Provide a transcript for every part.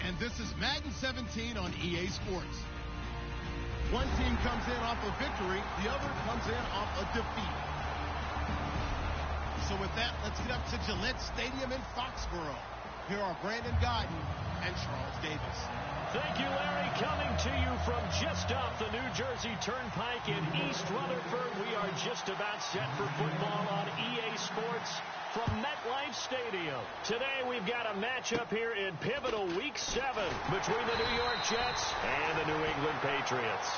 and this is Madden 17 on EA Sports. One team comes in off a victory, the other comes in off a defeat. So with that, let's get up to Gillette Stadium in Foxborough. Here are Brandon Godden and Charles Davis. Thank you, Larry. Coming to you from just off the New Jersey Turnpike in East Rutherford. We are just about set for football on EA Sports from MetLife Stadium. Today we've got a matchup here in pivotal Week 7 between the New York Jets and the New England Patriots.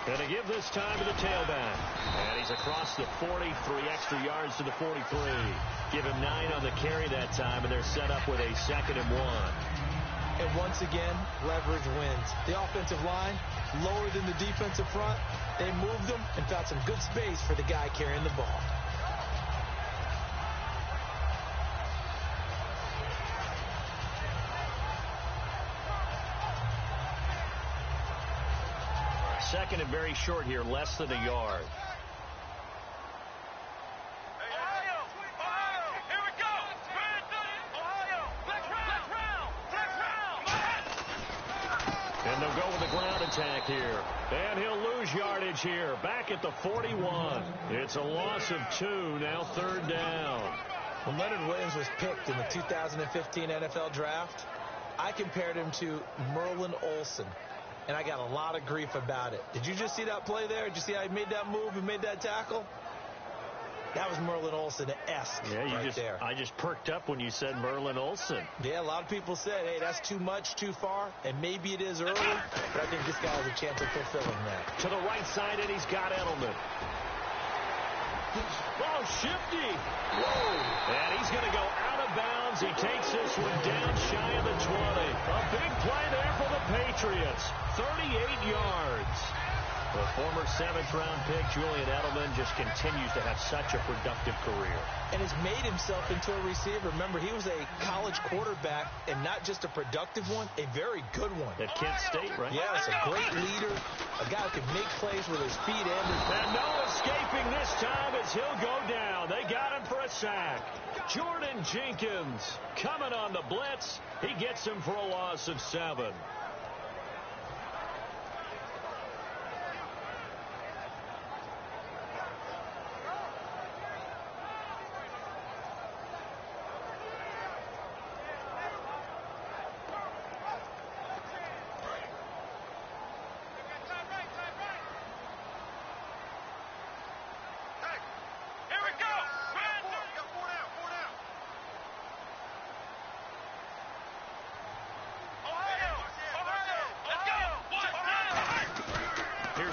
And to give this time to the tailback. And he's across the 40, 3 extra yards to the 43. Give him 9 on the carry that time, and they're set up with a 2nd and 1. And once again, leverage wins. The offensive line, lower than the defensive front. They moved them and found some good space for the guy carrying the ball. Second and very short here, less than a yard. And they'll go with the ground attack here. And he'll lose yardage here. Back at the 41. It's a loss of 2. Now 3rd down. When Leonard Williams was picked in the 2015 NFL Draft, I compared him to Merlin Olsen. And I got a lot of grief about it. Did you just see that play there? Did you see how he made that move and made that tackle? That was Merlin Olsen-esque there. I just perked up when you said Merlin Olsen. Yeah, a lot of people said, hey, that's too much, too far, and maybe it is early, but I think this guy has a chance of fulfilling that. To the right side, and he's got Edelman. Oh, shifty. Whoa. And he's going to go out of bounds. He takes this one down shy of the 20. A big play there for the Patriots. 38 yards. The former 7th-round pick, Julian Edelman, just continues to have such a productive career. And has made himself into a receiver. Remember, he was a college quarterback, and not just a productive one, a very good one. At Kent State, right? Yeah, it's a great leader, a guy who can make plays with his feet and his... And no escaping this time as he'll go down. They got him for a sack. Jordan Jenkins coming on the blitz. He gets him for a loss of 7.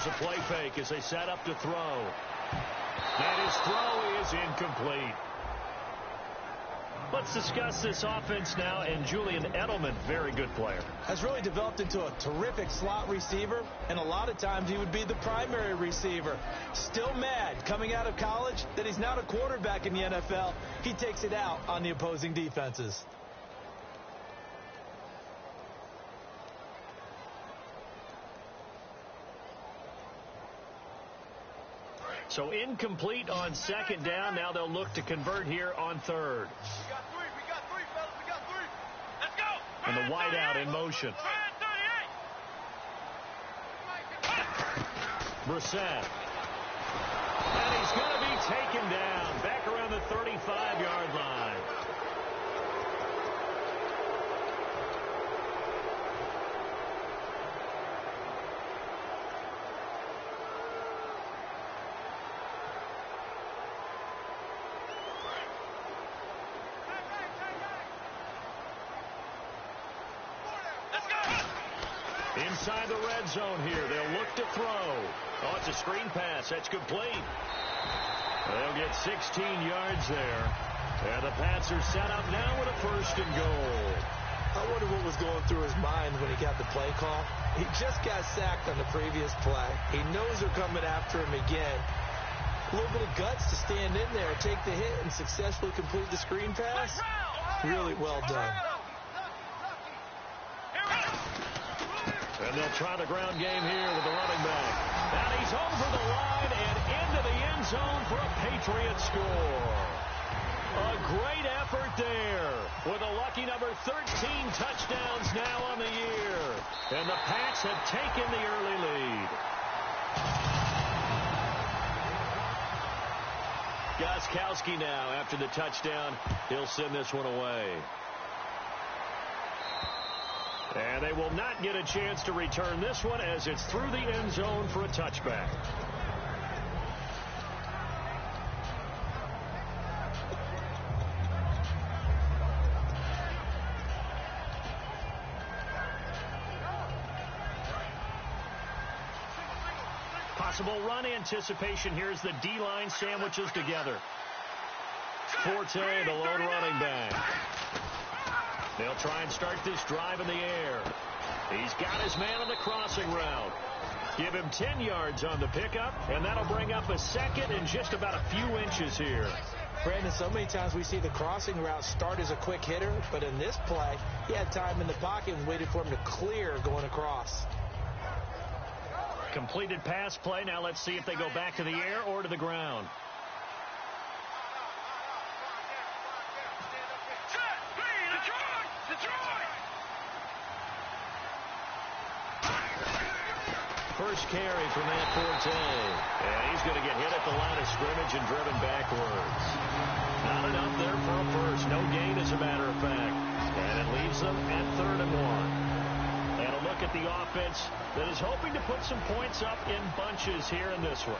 A play fake as they set up to throw. And his throw is incomplete. Let's discuss this offense now, and Julian Edelman, very good player. Has really developed into a terrific slot receiver, and a lot of times he would be the primary receiver. Still mad coming out of college that he's not a quarterback in the NFL. He takes it out on the opposing defenses. So incomplete on 2nd down. Now they'll look to convert here on 3rd. We got 3, fellas. We got 3. Let's go. And the wideout in motion. Brissett. And he's going to be taken down back around the 35-yard line. Inside the red zone here. They'll look to throw. Oh, it's a screen pass. That's complete. They'll get 16 yards there. And the Pats are set up now with a 1st and goal. I wonder what was going through his mind when he got the play call. He just got sacked on the previous play. He knows they're coming after him again. A little bit of guts to stand in there, take the hit, and successfully complete the screen pass. Really well done. And they'll try the ground game here with the running back. And he's over the line and into the end zone for a Patriot score. A great effort there with a lucky number 13 touchdowns now on the year. And the Pats have taken the early lead. Gostkowski now after the touchdown. He'll send this one away. And they will not get a chance to return this one as it's through the end zone for a touchback. Possible run anticipation here as the D-line sandwiches together. Forte, the lone running back. They'll try and start this drive in the air. He's got his man on the crossing route. Give him 10 yards on the pickup, and that'll bring up a 2nd and just about a few inches here. Brandon, so many times we see the crossing route start as a quick hitter, but in this play, he had time in the pocket and waited for him to clear going across. Completed pass play. Now let's see if they go back to the air or to the ground. First carry from Matt Forte. And he's going to get hit at the line of scrimmage and driven backwards. Not enough there for a first. No gain, as a matter of fact. And it leaves them at 3rd and 1. And a look at the offense that is hoping to put some points up in bunches here in this one.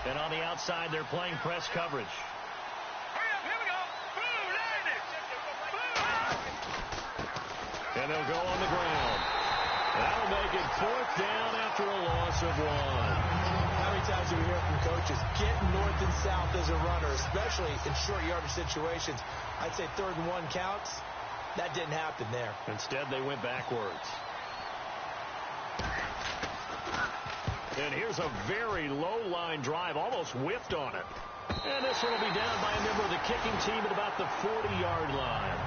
And on the outside, they're playing press coverage. And they'll go on the ground. That'll make it 4th down after a loss of 1. How many times do we hear from coaches, get north and south as a runner, especially in short yardage situations? I'd say 3rd and 1 counts. That didn't happen there. Instead, they went backwards. And here's a very low line drive, almost whiffed on it. And this one will be down by a member of the kicking team at about the 40-yard line.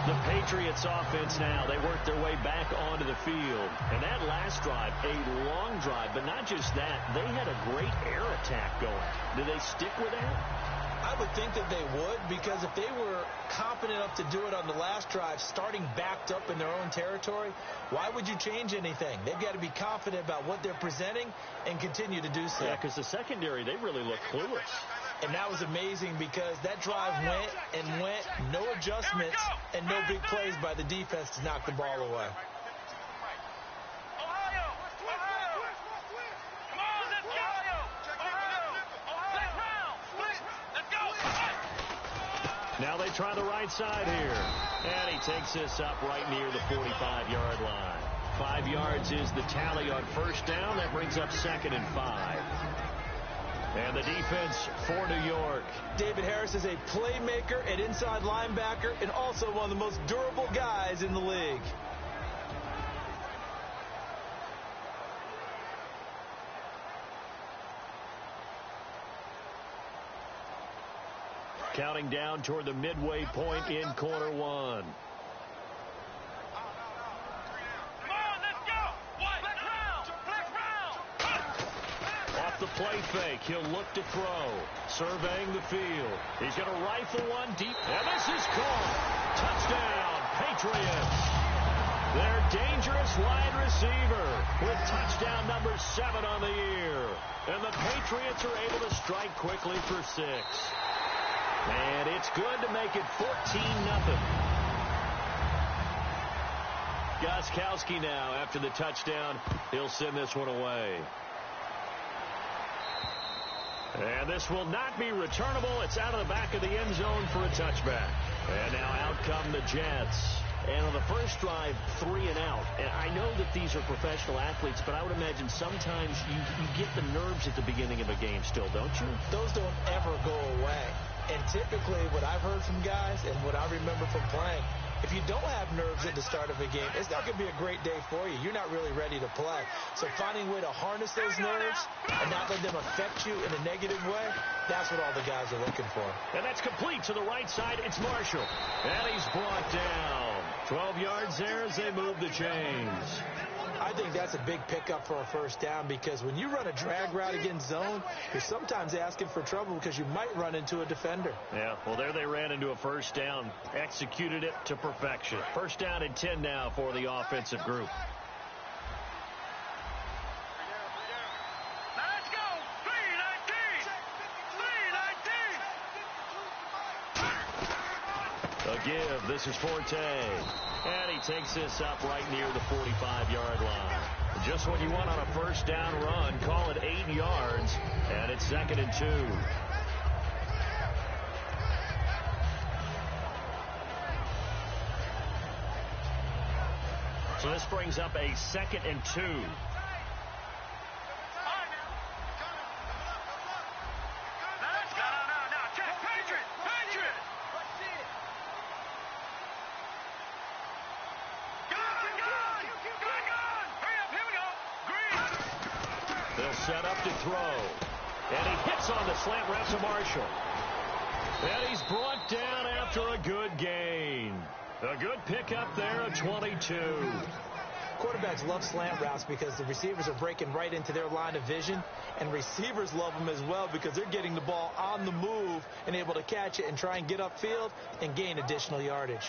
The Patriots offense now, they work their way back onto the field. And that last drive, a long drive, but not just that, they had a great air attack going. Do they stick with that? I would think that they would, because if they were confident enough to do it on the last drive, starting backed up in their own territory, why would you change anything? They've got to be confident about what they're presenting and continue to do so. Yeah, because the secondary, they really look clueless. And that was amazing because that drive went and went, no adjustments, and no big plays by the defense to knock the ball away. Now they try the right side here. And he takes this up right near the 45-yard line. 5 yards is the tally on 1st down. That brings up 2nd and 5. And the defense for New York. David Harris is a playmaker, an inside linebacker, and also one of the most durable guys in the league. Counting down toward the midway point in quarter 1. Off the play fake, he'll look to throw. Surveying the field. He's going to rifle one deep. And this is caught. Touchdown, Patriots. Their dangerous wide receiver with touchdown number 7 on the year. And the Patriots are able to strike quickly for 6. And it's good to make it 14-0. Gostkowski now, after the touchdown, he'll send this one away. And this will not be returnable. It's out of the back of the end zone for a touchback. And now out come the Jets. And on the first drive, 3 and out. And I know that these are professional athletes, but I would imagine sometimes you get the nerves at the beginning of a game still, don't you? Those don't ever go away. And typically what I've heard from guys and what I remember from playing, if you don't have nerves at the start of a game, it's not going to be a great day for you. You're not really ready to play. So finding a way to harness those nerves and not let them affect you in a negative way, that's what all the guys are looking for. And that's complete to the right side. It's Marshall. And he's brought down. 12 yards there as they move the chains. I think that's a big pickup for a first down because when you run a drag route against zone, you're sometimes asking for trouble because you might run into a defender. Yeah, well, there they ran into a first down. Executed it to perfection. First down and 10 now for the offensive group. Let's go. 319. 319. A give. This is Forte. And he takes this up right near the 45-yard line. Just what you want on a first down run. Call it 8 yards. And it's 2nd and 2. So this brings up a 2nd and 2. Set up to throw. And he hits on the slant route to Marshall. And he's brought down after a good gain. A good pickup there at 22. Quarterbacks love slant routes because the receivers are breaking right into their line of vision, and receivers love them as well because they're getting the ball on the move and able to catch it and try and get upfield and gain additional yardage.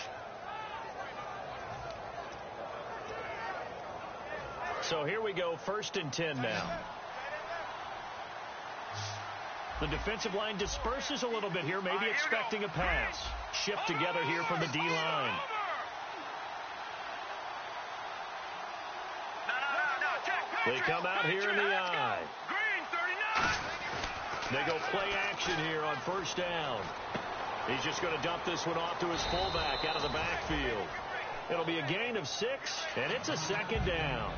So here we go, 1st and 10 now. The defensive line disperses a little bit here, maybe expecting a pass. Shift together here from the D-line. They come out here in the eye. They go play action here on first down. He's just going to dump this one off to his fullback out of the backfield. It'll be a gain of 6, and it's a 2nd down.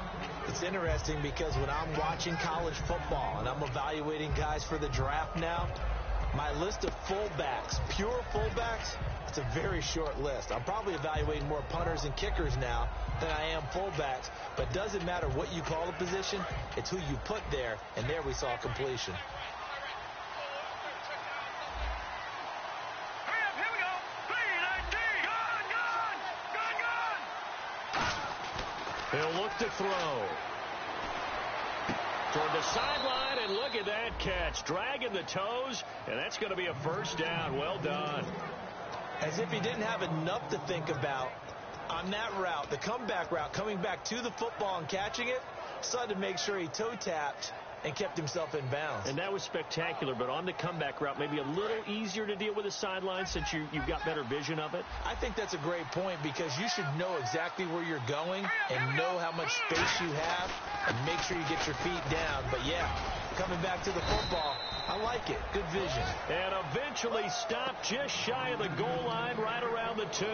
It's interesting because when I'm watching college football and I'm evaluating guys for the draft now, my list of fullbacks, pure fullbacks, it's a very short list. I'm probably evaluating more punters and kickers now than I am fullbacks, but it doesn't matter what you call a position, it's who you put there, and there we saw completion. He'll look to throw. Toward the sideline, and look at that catch. Dragging the toes, and that's going to be a first down. Well done. As if he didn't have enough to think about on that route, the comeback route, coming back to the football and catching it, decided to make sure he toe-tapped and kept himself in bounds. And that was spectacular, but on the comeback route, maybe a little easier to deal with the sideline since you've got better vision of it. I think that's a great point because you should know exactly where you're going and know how much space you have and make sure you get your feet down. But, yeah, coming back to the football, I like it. Good vision. And eventually stopped just shy of the goal line right around the 2.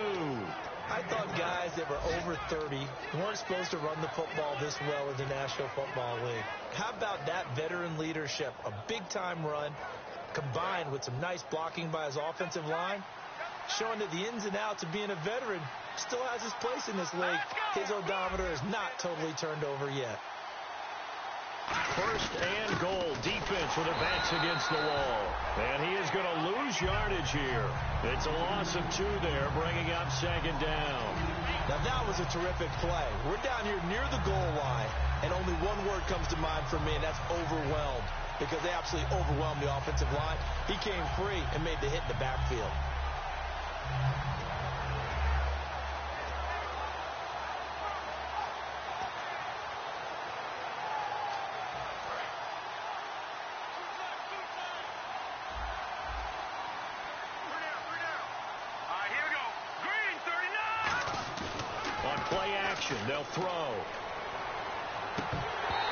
I thought guys that were over 30 weren't supposed to run the football this well in the National Football League. How about that veteran leadership, a big-time run, combined with some nice blocking by his offensive line, showing that the ins and outs of being a veteran still has his place in this league. His odometer is not totally turned over yet. First and goal, defense with their backs against the wall. And he is going to lose yardage here. It's a loss of 2 there, bringing up 2nd down. Now that was a terrific play. We're down here near the goal line, and only one word comes to mind for me, and that's overwhelmed, because they absolutely overwhelmed the offensive line. He came free and made the hit in the backfield. action. They'll throw.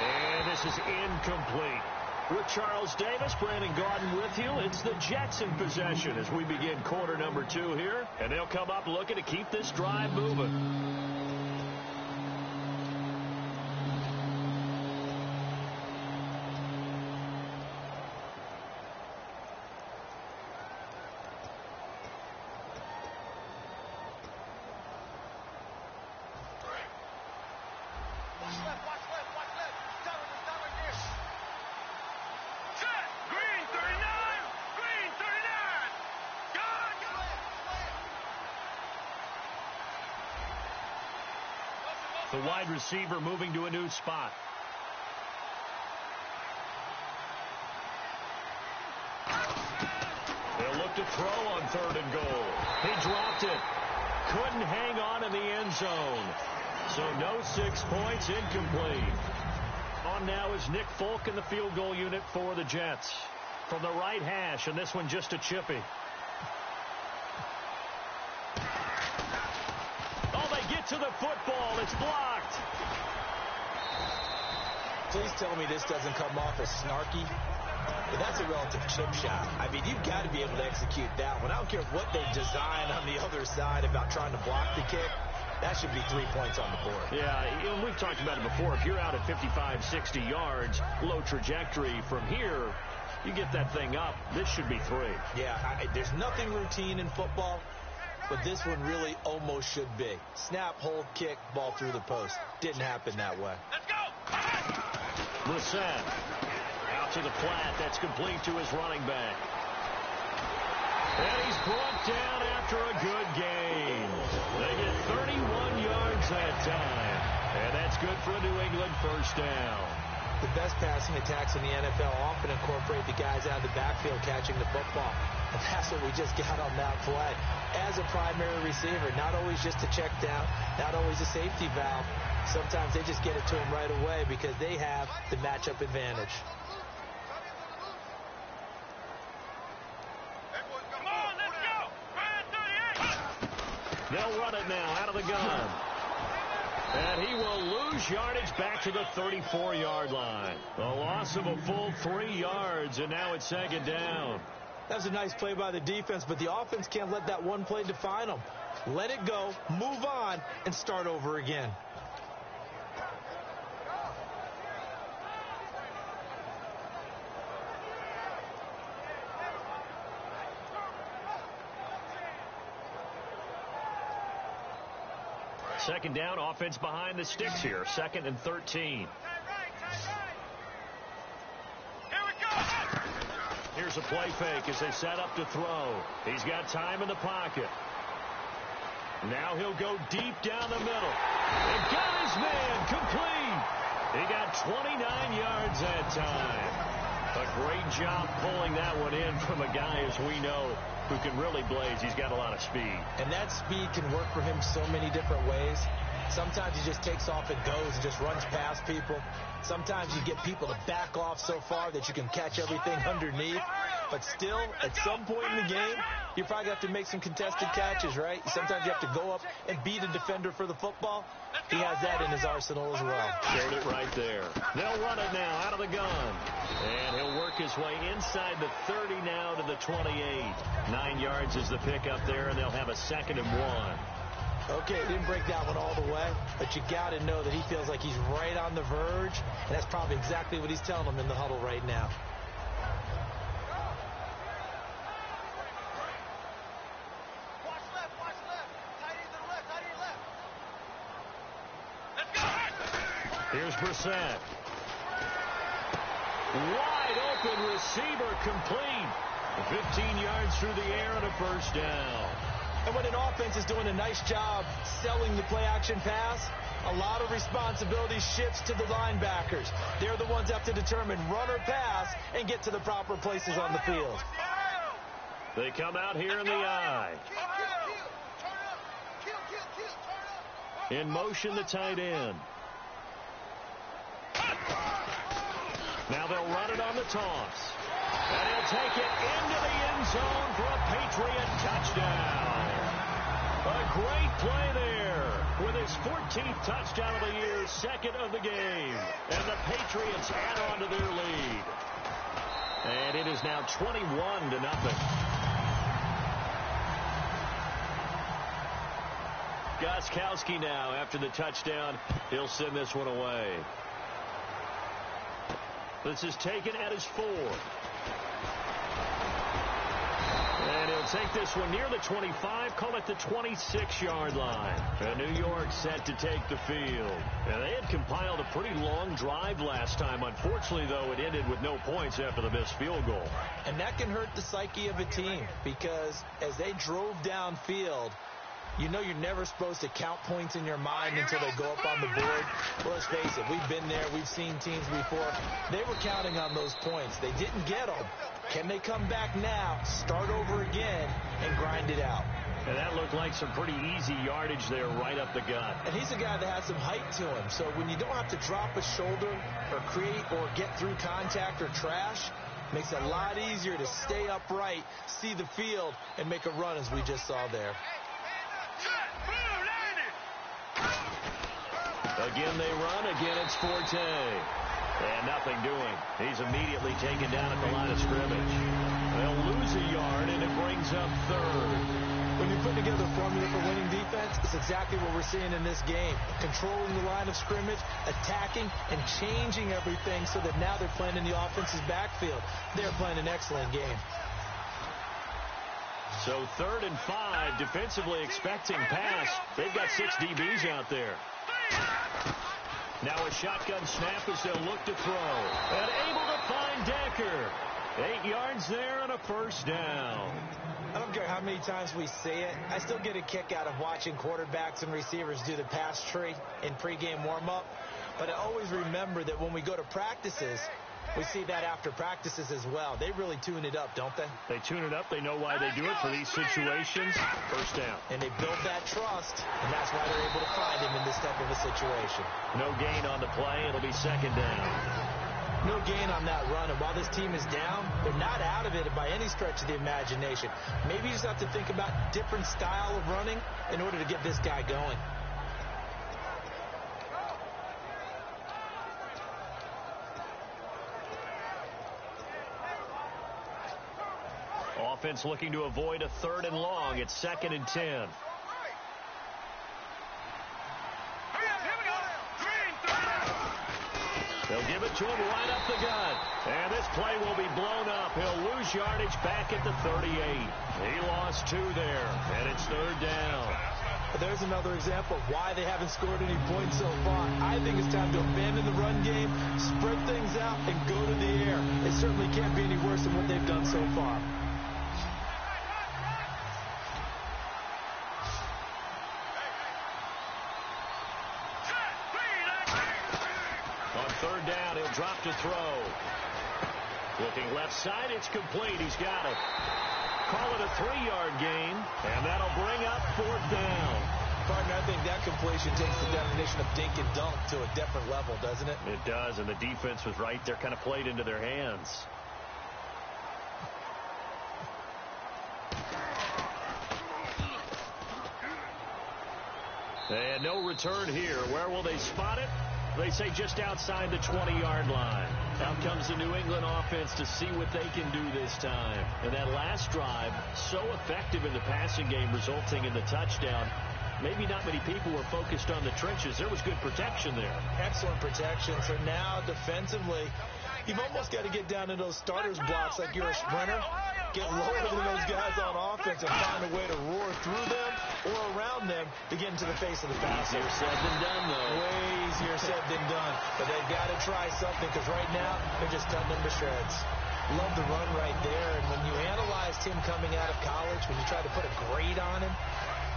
And this is incomplete. With Charles Davis, Brandon Gaudin with you. It's the Jets in possession as we begin quarter number 2 here. And they'll come up looking to keep this drive moving. The wide receiver moving to a new spot. They'll look to throw on 3rd and goal. He dropped it. Couldn't hang on in the end zone. So no 6 points, incomplete. On now is Nick Folk in the field goal unit for the Jets. From the right hash, and this one just a chippy. To the football. It's blocked. Please tell me this doesn't come off as snarky. But that's a relative chip shot. I mean, you've got to be able to execute that one. I don't care what they design on the other side about trying to block the kick. That should be 3 points on the board. Yeah, we've talked about it before. If you're out at 55, 60 yards, low trajectory from here, you get that thing up. This should be 3. Yeah, there's nothing routine in football. But this one really almost should be. Snap, hold, kick, ball through the post. Didn't happen that way. Let's go! Brissett out to the flat. That's complete to his running back. And he's brought down after a good gain. They get 31 yards that time. And that's good for a New England first down. The best passing attacks in the NFL often incorporate the guys out of the backfield catching the football. And that's what we just got on that play. As a primary receiver, not always just a check down, not always a safety valve. Sometimes they just get it to him right away because they have the matchup advantage. Come on, let's go! Ryan 38! They'll run it now out of the gun. And he will lose yardage back to the 34-yard line. A loss of a full 3 yards, and now it's 2nd down. That was a nice play by the defense, but the offense can't let that one play define them. Let it go, move on, and start over again. Second down, offense behind the sticks here. 2nd and 13. Here's a play fake as they set up to throw. He's got time in the pocket. Now he'll go deep down the middle. And got his man complete. He got 29 yards that time. A great job pulling that one in from a guy, as we know, who can really blaze. He's got a lot of speed. And that speed can work for him so many different ways. Sometimes he just takes off and goes and just runs past people. Sometimes you get people to back off so far that you can catch everything underneath. But still, at some point in the game, you probably have to make some contested catches, right? Sometimes you have to go up and beat a defender for the football. He has that in his arsenal as well. Showed it right there. They'll run it now out of the gun. And he'll work his way inside the 30 now to the 28. 9 yards is the pickup there, and they'll have a 2nd and 1. Okay, didn't break that one all the way, but you got to know that he feels like he's right on the verge, and that's probably exactly what he's telling them in the huddle right now. Watch left, tight end to the left, tight end left. Let's go! Here's Brissett. Wide open receiver complete. 15 yards through the air and a first down. And when an offense is doing a nice job selling the play-action pass, a lot of responsibility shifts to the linebackers. They're the ones that have to determine run or pass and get to the proper places on the field. They come out here in the eye. In motion, the tight end. Now they'll run it on the toss. And he'll take it into the end zone for a Patriot touchdown. A great play there. With his 13th touchdown of the year, second of the game. And the Patriots add on to their lead. And it is now 21-0. Gostkowski now after the touchdown. He'll send this one away. This is taken at his 4. And he'll take this one near the 25, call it the 26-yard line. And New York set to take the field. And they had compiled a pretty long drive last time. Unfortunately, though, it ended with no points after the missed field goal. And that can hurt the psyche of a team because as they drove downfield, you know you're never supposed to count points in your mind until they go up on the board. Well, let's face it, we've been there. We've seen teams before. They were counting on those points. They didn't get them. Can they come back now, start over again, and grind it out? And that looked like some pretty easy yardage there right up the gut. And he's a guy that has some height to him. So when you don't have to drop a shoulder or create or get through contact or trash, makes it a lot easier to stay upright, see the field, and make a run as we just saw there. Again they run, again it's Forte. And nothing doing. He's immediately taken down at the line of scrimmage. They'll lose a yard, and it brings up third. When you put together a formula for winning defense, it's exactly what we're seeing in this game. Controlling the line of scrimmage, attacking, and changing everything so that now they're playing in the offense's backfield. They're playing an excellent game. So 3rd and 5, defensively expecting pass. They've got 6 DBs out there. Now a shotgun snap as they'll look to throw. And able to find Decker. 8 yards there and a first down. I don't care how many times we say it. I still get a kick out of watching quarterbacks and receivers do the pass tree in pregame warm-up. But I always remember that when we go to practices, we see that after practices as well. They really tune it up, don't they? They tune it up. They know why they do it for these situations. First down. And they build that trust, and that's why they're able to find him in this type of a situation. No gain on the play. It'll be second down. No gain on that run, and while this team is down, they're not out of it by any stretch of the imagination. Maybe you just have to think about different style of running in order to get this guy going. Offense looking to avoid a 3rd and long. It's 2nd and 10. They'll give it to him right up the gut. And this play will be blown up. He'll lose yardage back at the 38. He lost 2 there, and it's 3rd down. There's another example of why they haven't scored any points so far. I think it's time to abandon the run game, spread things out, and go to the air. It certainly can't be any worse than what they've done so far. On 3rd down, he'll drop to throw. Looking left side, it's complete. He's got it. Call it a 3-yard gain, and that'll bring up 4th down. Partner, I think that completion takes the definition of dink and dunk to a different level, doesn't it? It does, and the defense was right there, kind of played into their hands. And no return here. Where will they spot it? They say just outside the 20-yard line. Out comes the New England offense to see what they can do this time. And that last drive, so effective in the passing game, resulting in the touchdown. Maybe not many people were focused on the trenches. There was good protection there. Excellent protection. So now, defensively, you've almost got to get down to those starters blocks like you're a sprinter. Get lower than those guys on offense and find a way to roar through them or around them to get into the face of the passer. Easier said than done, though. Way easier said than done. But they've got to try something because right now they're just cutting them to shreds. Love the run right there. And when you analyzed him coming out of college, when you tried to put a grade on him,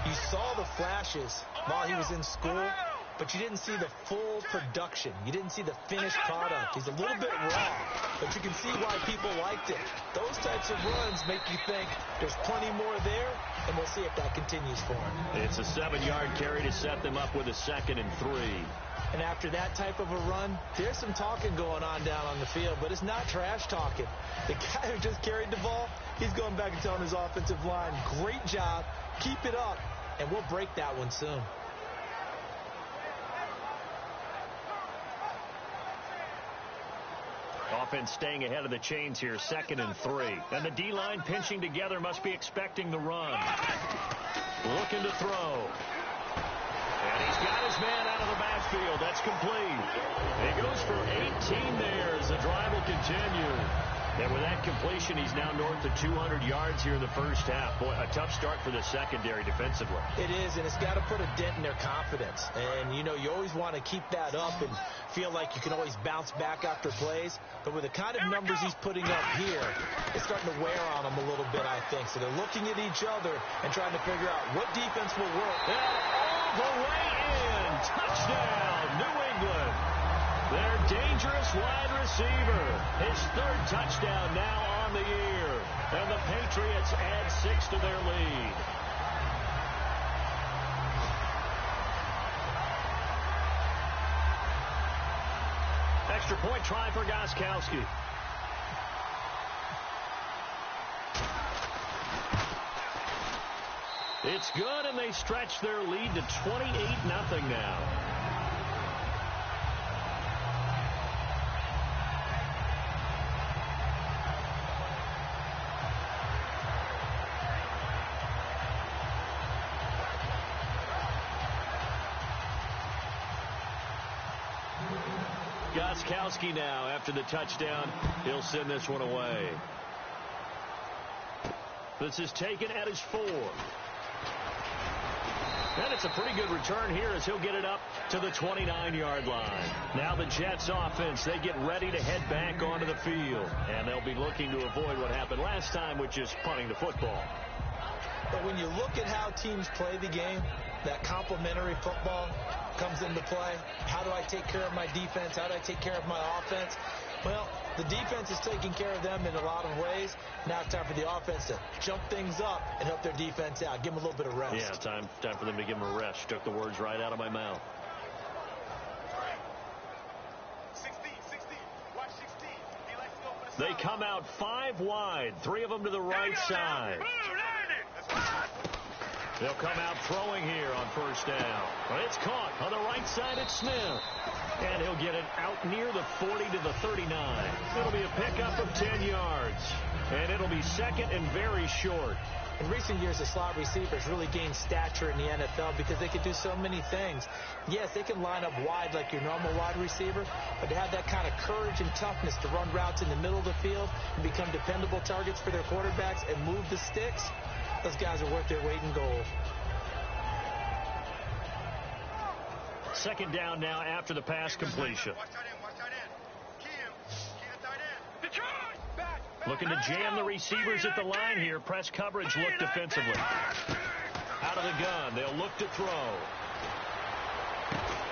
you saw the flashes while he was in school, but you didn't see the full production. You didn't see the finished product. He's a little bit raw, but you can see why people liked it. Those types of runs make you think there's plenty more there, and we'll see if that continues for him. It's a 7-yard carry to set them up with a 2nd and 3. And after that type of a run, there's some talking going on down on the field, but it's not trash talking. The guy who just carried the ball, he's going back and telling his offensive line, great job, keep it up, and we'll break that one soon. offense staying ahead of the chains here, 2nd and 3. And the D-line pinching together must be expecting the run. Looking to throw. And he's got his man out of the backfield. That's complete. He goes for 18 there as the drive will continue. And with that completion, he's now north of 200 yards here in the first half. Boy, a tough start for the secondary defensively. It is, and it's got to put a dent in their confidence. And, you know, you always want to keep that up and feel like you can always bounce back after plays. But with the kind of numbers he's putting up here, it's starting to wear on them a little bit, I think. So they're looking at each other and trying to figure out what defense will work. And all the way in. Touchdown, New England. Their dangerous wide receiver. His 3rd touchdown now on the year. And the Patriots add 6 to their lead. Extra point try for Gostkowski. It's good, and they stretch their lead to 28-0 now. Gostkowski now after the touchdown. He'll send this one away. This is taken at his 4. And it's a pretty good return here as he'll get it up to the 29-yard line. Now the Jets offense, they get ready to head back onto the field. And they'll be looking to avoid what happened last time, which is punting the football. But when you look at how teams play the game, that complementary football comes into play. How do I take care of my defense? How do I take care of my offense? Well, the defense is taking care of them in a lot of ways. Now it's time for the offense to jump things up and help their defense out. Give them a little bit of rest. Yeah, time for them to give them a rest. Took the words right out of my mouth. 16. Watch 16. He likes to go for the They come out 5 wide. 3 of them to the right side. They'll come out throwing here on 1st down. But it's caught on the right side at Smith. And he'll get it out near the 40 to the 39. It'll be a pickup of 10 yards. And it'll be 2nd and very short. In recent years, the slot receivers really gained stature in the NFL because they can do so many things. Yes, they can line up wide like your normal wide receiver, but to have that kind of courage and toughness to run routes in the middle of the field and become dependable targets for their quarterbacks and move the sticks, those guys are worth their weight in gold. 2nd down now after the pass completion. Looking to jam the receivers at the line here. Press coverage look defensively. Out of the gun. They'll look to throw.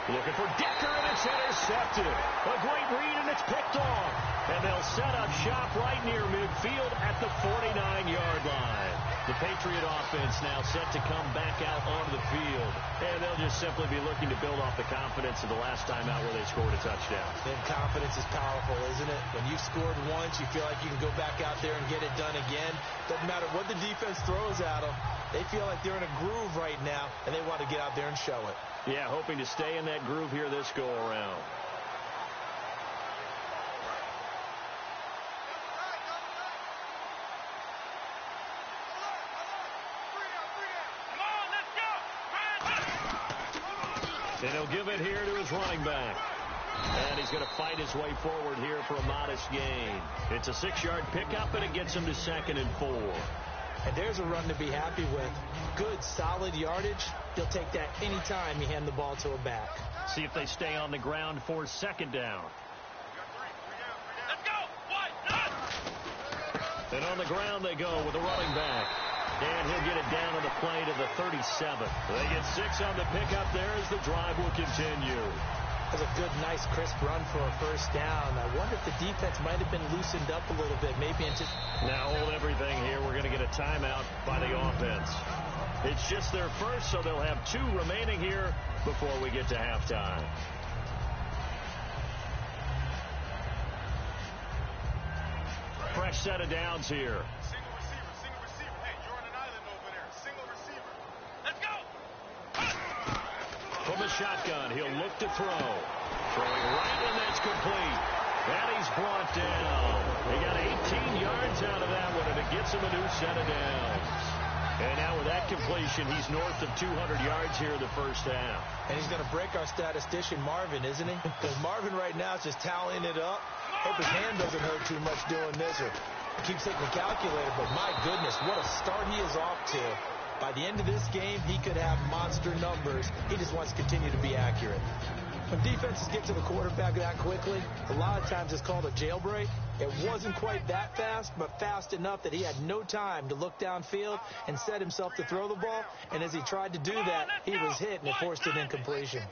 Looking for Decker, and it's intercepted. A great read, and it's picked off. And they'll set up shop right near midfield at the 49-yard line. The Patriot offense now set to come back out onto the field. And they'll just simply be looking to build off the confidence of the last time out where they scored a touchdown. And confidence is powerful, isn't it? When you've scored once, you feel like you can go back out there and get it done again. Doesn't matter what the defense throws at them. They feel like they're in a groove right now, and they want to get out there and show it. Yeah, hoping to stay in that groove here this go-around. And he'll give it here to his running back. And he's going to fight his way forward here for a modest gain. It's a 6-yard pickup, and it gets him to 2nd and 4. And there's a run to be happy with. Good, solid yardage. He'll take that any time you hand the ball to a back. See if they stay on the ground for 2nd down. Let's go. And on the ground they go with the running back. And he'll get it down on the play to the 37. They get 6 on the pickup there as the drive will continue. That was a good, nice, crisp run for a 1st down. I wonder if the defense might have been loosened up a little bit. Maybe into... Now hold everything here. We're going to get a timeout by the offense. It's just their first, so they'll have 2 remaining here before we get to halftime. Fresh set of downs here. Single receiver. Hey, you're on an island over there. Single receiver. Let's go. From the shotgun, he'll look to throw. Throwing right, and that's complete. And he's brought down. He got 18 yards out of that one, and it gets him a new set of downs. And now with that completion, he's north of 200 yards here in the first half. And he's going to break our statistician, Marvin, isn't he? Because Marvin right now is just tallying it up. Hope his hand doesn't hurt too much doing this, or keeps hitting the calculator. But my goodness, what a start he is off to. By the end of this game, he could have monster numbers. He just wants to continue to be accurate. When defenses get to the quarterback that quickly, a lot of times it's called a jailbreak. It wasn't quite that fast, but fast enough that he had no time to look downfield and set himself to throw the ball. And as he tried to do that, he was hit, and it forced an incompletion.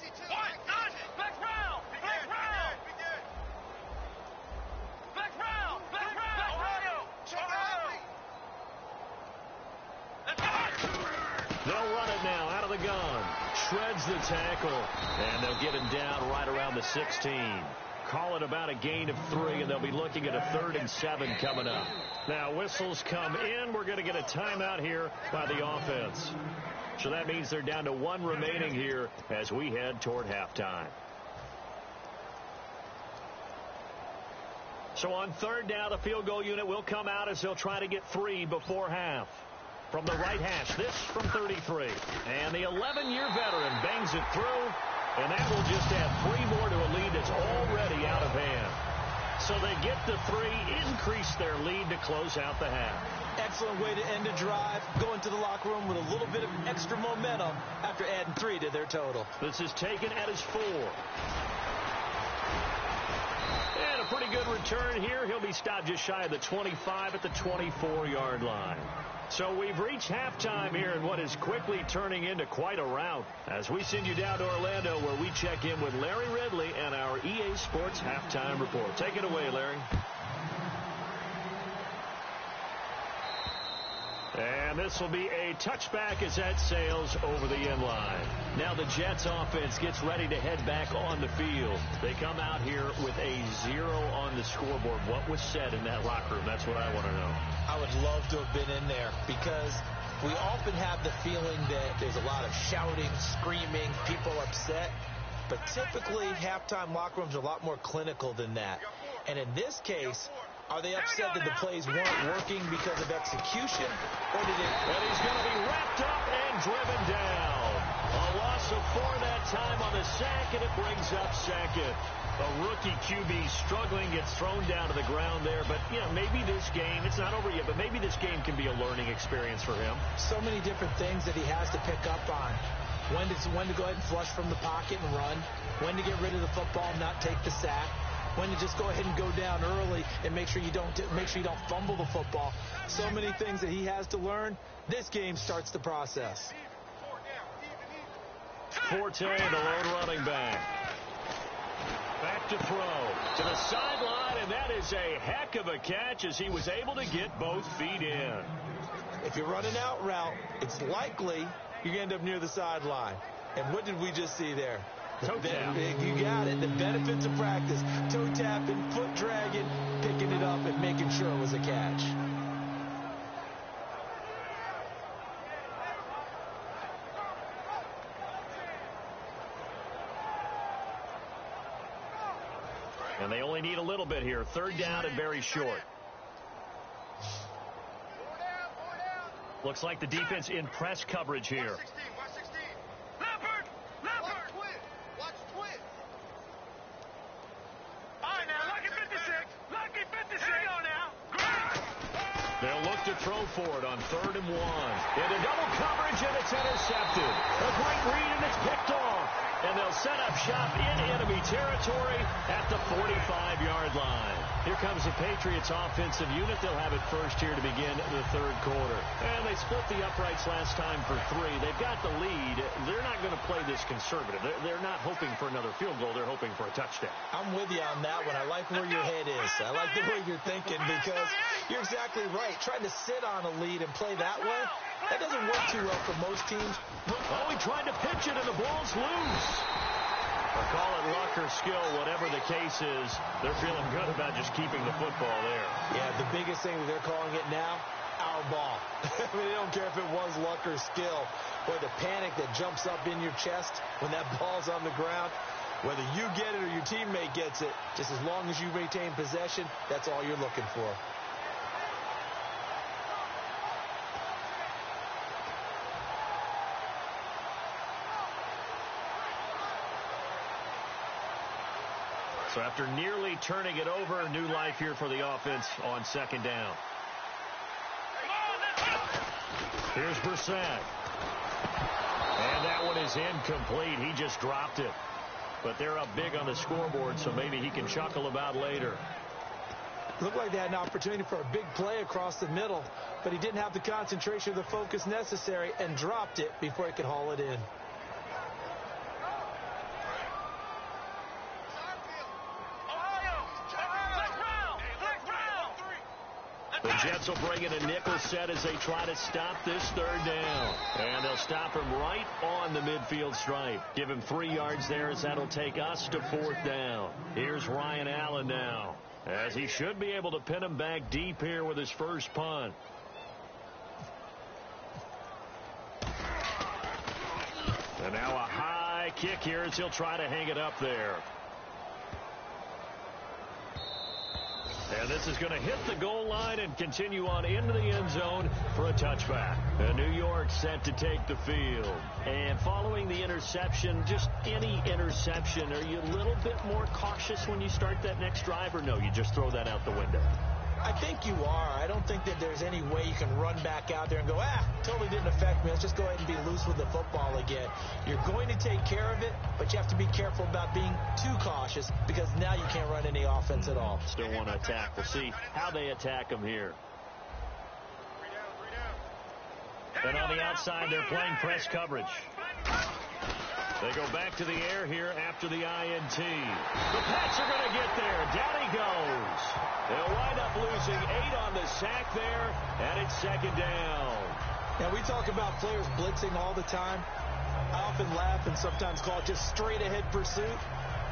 They'll run it now out of the gun. Shreds the tackle, and they'll get him down right around the 16. Call it about a gain of 3, and they'll be looking at a 3rd and 7 coming up. Now whistles come in. We're going to get a timeout here by the offense. So that means they're down to 1 remaining here as we head toward halftime. So on 3rd down, the field goal unit will come out as they'll try to get 3 before half. From the right hash, this from 33. And the 11-year veteran bangs it through, and that will just add 3 more to a lead that's already out of hand. So they get the 3, increase their lead to close out the half. Excellent way to end a drive. Go into the locker room with a little bit of extra momentum after adding 3 to their total. This is taken at his 4. And a pretty good return here. He'll be stopped just shy of the 25 at the 24-yard line. So we've reached halftime here in what is quickly turning into quite a rout as we send you down to Orlando, where we check in with Larry Ridley and our EA Sports Halftime Report. Take it away, Larry. And this will be a touchback as that sails over the end line. Now the Jets offense gets ready to head back on the field. They come out here with a 0 on the scoreboard. What was said in that locker room? That's what I want to know. I would love to have been in there, because we often have the feeling that there's a lot of shouting, screaming, people upset. But typically, halftime locker rooms are a lot more clinical than that. And in this case, are they upset that the plays weren't working because of execution, or did it? And he's going to be wrapped up and driven down. A loss of 4 that time on the sack, and it brings up second. A rookie QB struggling, gets thrown down to the ground there. But, you know, maybe this game, it's not over yet, but maybe this game can be a learning experience for him. So many different things that he has to pick up on. When to go ahead and flush from the pocket and run. When to get rid of the football and not take the sack. When to just go ahead and go down early and make sure you don't fumble the football. So many things that he has to learn. This game starts the process. Forte, the lone running back. Back to throw to the sideline, and that is a heck of a catch as he was able to get both feet in. If you're running out route, it's likely you're going to end up near the sideline. And what did we just see there? Toe tap. You got it. The benefits of practice. Toe tapping, foot dragging, picking it up, and making sure it was a catch. And they only need a little bit here. 3rd down and very short. Looks like the defense in press coverage here. They'll look to throw for it on 3rd and 1. Into double coverage, and it's intercepted. A great read, and it's picked off. And they'll set up shop in enemy territory at the 45-yard line. Here comes the Patriots offensive unit. They'll have it first here to begin the 3rd quarter. And they split the uprights last time for 3. They've got the lead. They're not going to play this conservative. They're not hoping for another field goal. They're hoping for a touchdown. I'm with you on that one. I like where your head is. I like the way you're thinking, because you're exactly right. Trying to sit on a lead and play that way, that doesn't work too well for most teams. Oh, he tried to pitch it, and the ball's loose. Or call it luck or skill, whatever the case is, they're feeling good about just keeping the football there. Yeah, the biggest thing that they're calling it now, our ball. I mean, they don't care if it was luck or skill, or the panic that jumps up in your chest when that ball's on the ground. Whether you get it or your teammate gets it, just as long as you retain possession, that's all you're looking for. So after nearly turning it over, new life here for the offense on second down. Here's Brissett. And that one is incomplete. He just dropped it. But they're up big on the scoreboard, so maybe he can chuckle about later. Looked like they had an opportunity for a big play across the middle, but he didn't have the concentration or the focus necessary and dropped it before he could haul it in. The Jets will bring in a nickel set as they try to stop this third down. And they'll stop him right on the midfield stripe. Give him 3 yards there as that'll take us to fourth down. Here's Ryan Allen now, as he should be able to pin him back deep here with his first punt. And now a high kick here as he'll try to hang it up there. And this is going to hit the goal line and continue on into the end zone for a touchback. And New York set to take the field. And following the interception, just any interception, are you a little bit more cautious when you start that next drive, or no, you just throw that out the window? I think you are. I don't think that there's any way you can run back out there and go, totally didn't affect me. Let's just go ahead and be loose with the football again. You're going to take care of it, but you have to be careful about being too cautious because now you can't run any offense at all. Still want to attack. We'll see how they attack them here. And on the outside, they're playing press coverage. They go back to the air here after the INT. The Pats are going to get there. Down he goes. They'll wind up losing 8 on the sack there, and it's second down. Now, we talk about players blitzing all the time. I often laugh and sometimes call it just straight-ahead pursuit.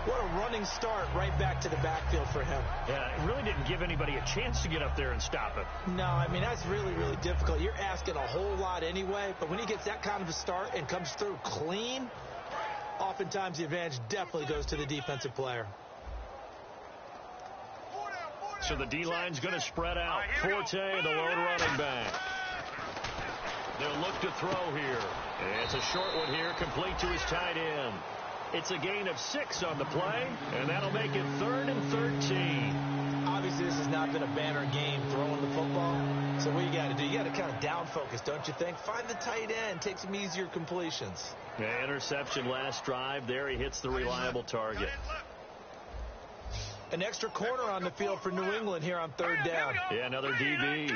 What a running start right back to the backfield for him. Yeah, it really didn't give anybody a chance to get up there and stop it. No, I mean, that's really, really difficult. You're asking a whole lot anyway, but when he gets that kind of a start and comes through clean, oftentimes the advantage definitely goes to the defensive player. So the D-line's going to spread out. Forte, the lone running back. They'll look to throw here. It's a short one here, complete to his tight end. It's a gain of 6 on the play, and that'll make it 3rd and 13. Obviously, this has not been a banner game throwing the football. So what you got to do, you got to kind of down focus, don't you think? Find the tight end, take some easier completions. Yeah, interception last drive. There he hits the reliable target. An extra corner on the field for New England here on 3rd down. Yeah, another DB.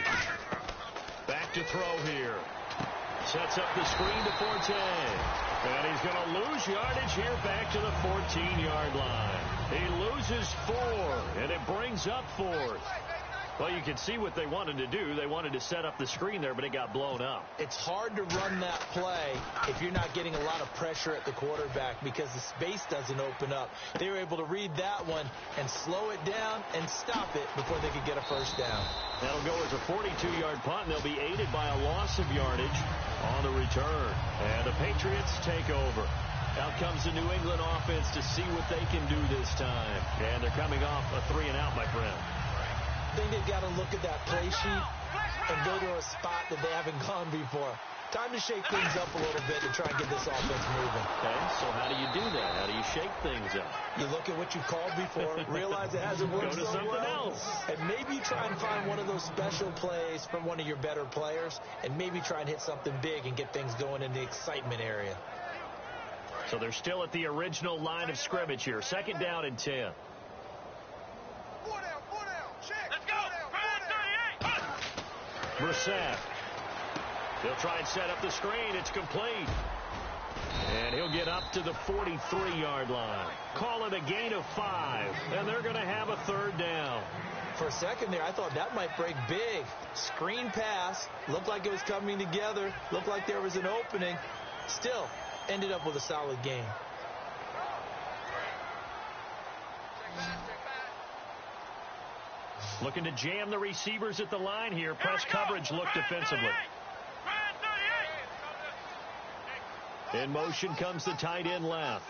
Back to throw here. Sets up the screen to Forte. And he's going to lose yardage here back to the 14-yard line. He loses 4, and it brings up 4th. Well, you can see what they wanted to do. They wanted to set up the screen there, but it got blown up. It's hard to run that play if you're not getting a lot of pressure at the quarterback because the space doesn't open up. They were able to read that one and slow it down and stop it before they could get a first down. That'll go as a 42-yard punt, and they'll be aided by a loss of yardage on the return. And the Patriots take over. Out comes the New England offense to see what they can do this time. And they're coming off a 3-and-out, my friend. I think they've got to look at that play sheet and go to a spot that they haven't gone before. Time to shake things up a little bit to try and get this offense moving. Okay, so how do you do that? How do you shake things up? You look at what you've called before, realize it hasn't worked Go to so something well, else. and maybe try and find one of those special plays from one of your better players, and maybe try and hit something big and get things going in the excitement area. So they're still at the original line of scrimmage here. 2nd down and 10. Brissett. He'll try and set up the screen. It's complete. And he'll get up to the 43-yard line. Call it a gain of 5. And they're going to have a 3rd down. For a second there, I thought that might break big. Screen pass. Looked like it was coming together. Looked like there was an opening. Still, ended up with a solid gain. Looking to jam the receivers at the line here. Press coverage look defensively. In motion comes the tight end left.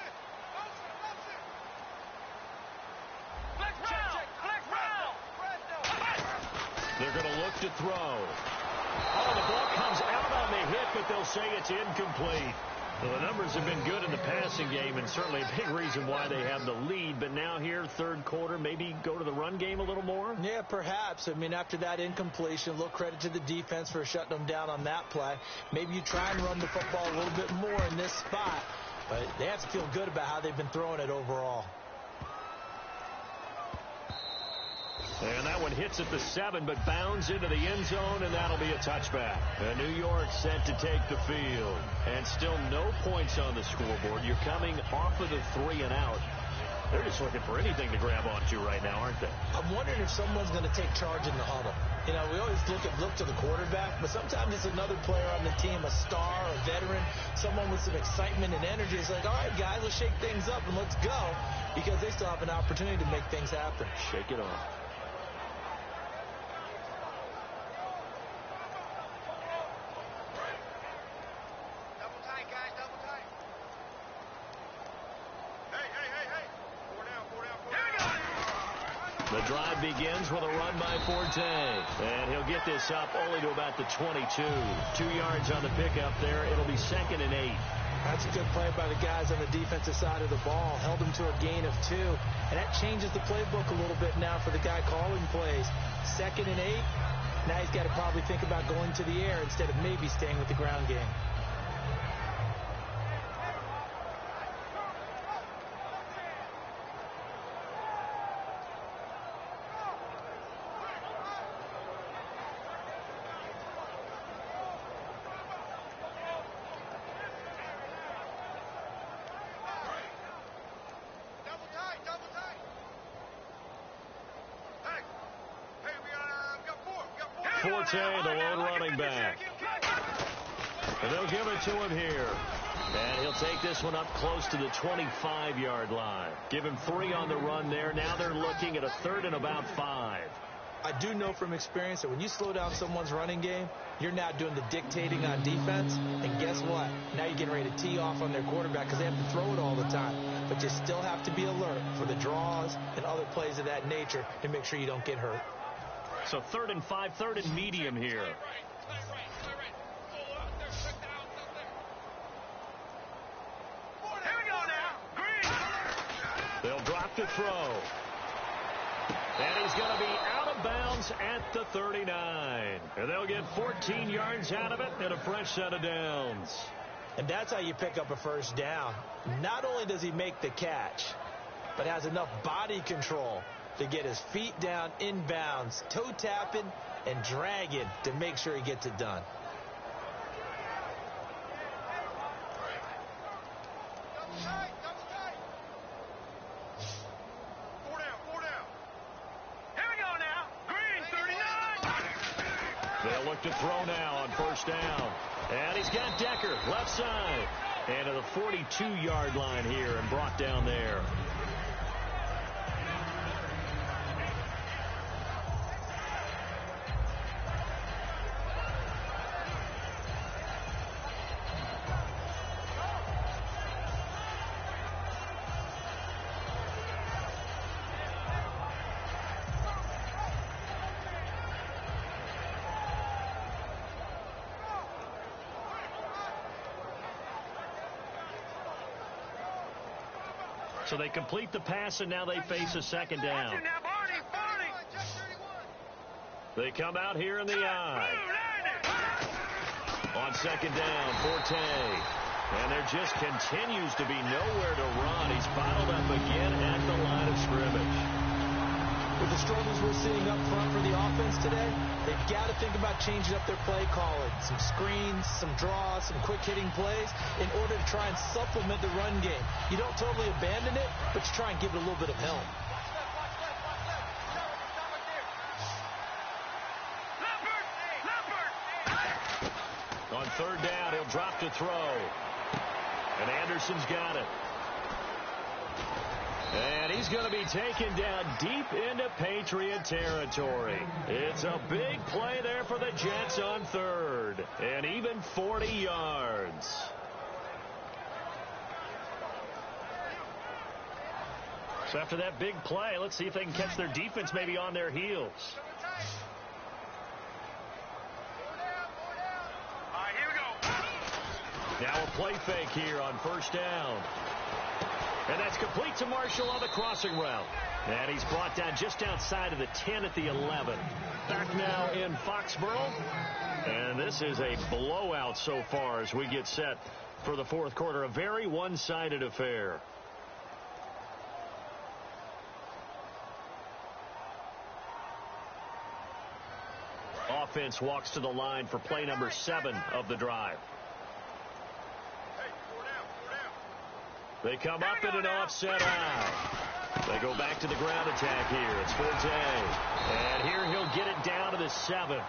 look to throw. Oh, the ball comes out on the hit, but they'll say it's incomplete. Well, the numbers have been good in the passing game, and certainly a big reason why they have the lead. But now here, third quarter, maybe go to the run game a little more? Yeah, perhaps. I mean, after that incompletion, a little credit to the defense for shutting them down on that play. Maybe you try and run the football a little bit more in this spot. But they have to feel good about how they've been throwing it overall. And that one hits at the 7, but bounds into the end zone, and that'll be a touchback. And New York set to take the field. And still no points on the scoreboard. You're coming off of the 3 and out. They're just looking for anything to grab onto right now, aren't they? I'm wondering if someone's going to take charge in the huddle. You know, we always look to the quarterback, but sometimes it's another player on the team, a star, a veteran, someone with some excitement and energy. It's like, all right, guys, let's shake things up and let's go, because they still have an opportunity to make things happen. Shake it off. The drive begins with a run by Forte. And he'll get this up only to about the 22. 2 yards on the pickup there. It'll be 2nd and 8. That's a good play by the guys on the defensive side of the ball. Held him to a gain of 2. And that changes the playbook a little bit now for the guy calling plays. 2nd and 8. Now he's got to probably think about going to the air instead of maybe staying with the ground game. Forte, the lone running back. And they'll give it to him here. And he'll take this one up close to the 25-yard line. Give him 3 on the run there. Now they're looking at a 3rd and about 5. I do know from experience that when you slow down someone's running game, you're now doing the dictating on defense. And guess what? Now you're getting ready to tee off on their quarterback because they have to throw it all the time. But you still have to be alert for the draws and other plays of that nature to make sure you don't get hurt. So 3rd and 5, 3rd and medium here. They'll drop to throw. And he's going to be out of bounds at the 39. And they'll get 14 yards out of it and a fresh set of downs. And that's how you pick up a first down. Not only does he make the catch, but has enough body control to get his feet down inbounds, toe tapping and dragging to make sure he gets it done. They'll look to throw now on first down. And he's got Decker left side. And to the 42-yard line here and brought down there. So they complete the pass, and now they face a 2nd down. They come out here in the I. On 2nd down, Forte. And there just continues to be nowhere to run. He's bottled up again at the line of scrimmage. With the struggles we're seeing up front for the offense today, they've got to think about changing up their play calling. Some screens, some draws, some quick-hitting plays in order to try and supplement the run game. You don't totally abandon it, but you try and give it a little bit of help. On 3rd down, he'll drop to throw. And Anderson's got it. And he's going to be taken down deep into Patriot territory. It's a big play there for the Jets on 3rd. And even 40 yards. So after that big play, let's see if they can catch their defense maybe on their heels. Now a play fake here on first down. And that's complete to Marshall on the crossing route. And he's brought down just outside of the 10 at the 11. Back now in Foxborough. And this is a blowout so far as we get set for the fourth quarter. A very one-sided affair. Offense walks to the line for play number 7 of the drive. They come up in an offset eye. They go back to the ground attack here. It's Forte. And here he'll get it down to the 7.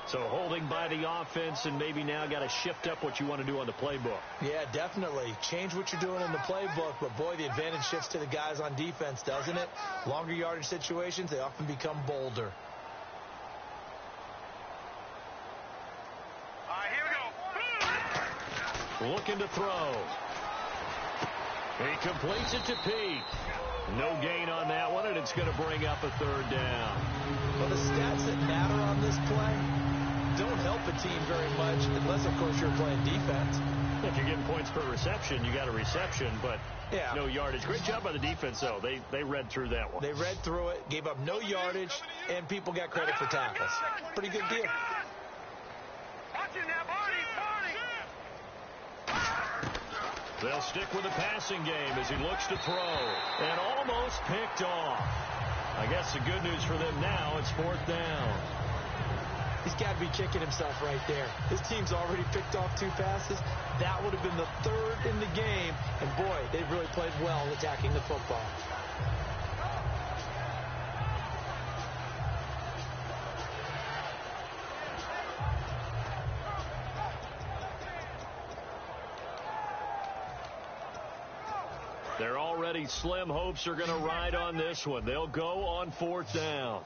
So holding by the offense, and maybe now got to shift up what you want to do on the playbook. Yeah, definitely. Change what you're doing in the playbook, but boy, the advantage shifts to the guys on defense, doesn't it? Longer yardage situations, they often become bolder. All right, here we go. Looking to throw. He completes it to Pete. No gain on that one, and it's going to bring up a third down. Well, the stats that matter on this play don't help a team very much, unless, of course, you're playing defense. If you're getting points per reception, you got a reception, but yeah, no yardage. Great job by the defense, though. They read through that one. They read through it, gave up no yardage, and people got credit for tackles. Pretty good deal. They'll stick with the passing game as he looks to throw, and almost picked off. I guess the good news for them now, it's fourth down. He's got to be kicking himself right there. His team's already picked off 2 passes. That would have been the 3rd in the game. And, boy, they've really played well attacking the football. They're already slim hopes are going to ride on this one. They'll go on fourth down.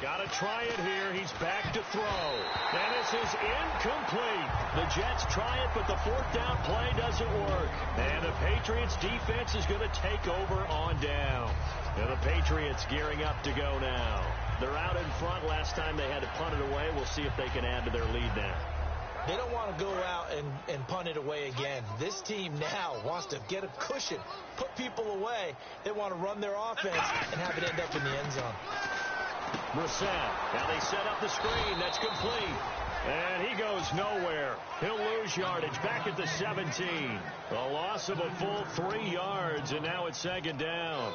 Got to try it here. He's back to throw. And this is incomplete. The Jets try it, but the fourth down play doesn't work. And the Patriots defense is going to take over on down. Now the Patriots gearing up to go now. They're out in front. Last time they had to punt it away. We'll see if they can add to their lead now. They don't want to go out and punt it away again. This team now wants to get a cushion, put people away. They want to run their offense and have it end up in the end zone. Brissett. Now they set up the screen. That's complete. And he goes nowhere. He'll lose yardage back at the 17. A loss of a full 3 yards, and now it's second down.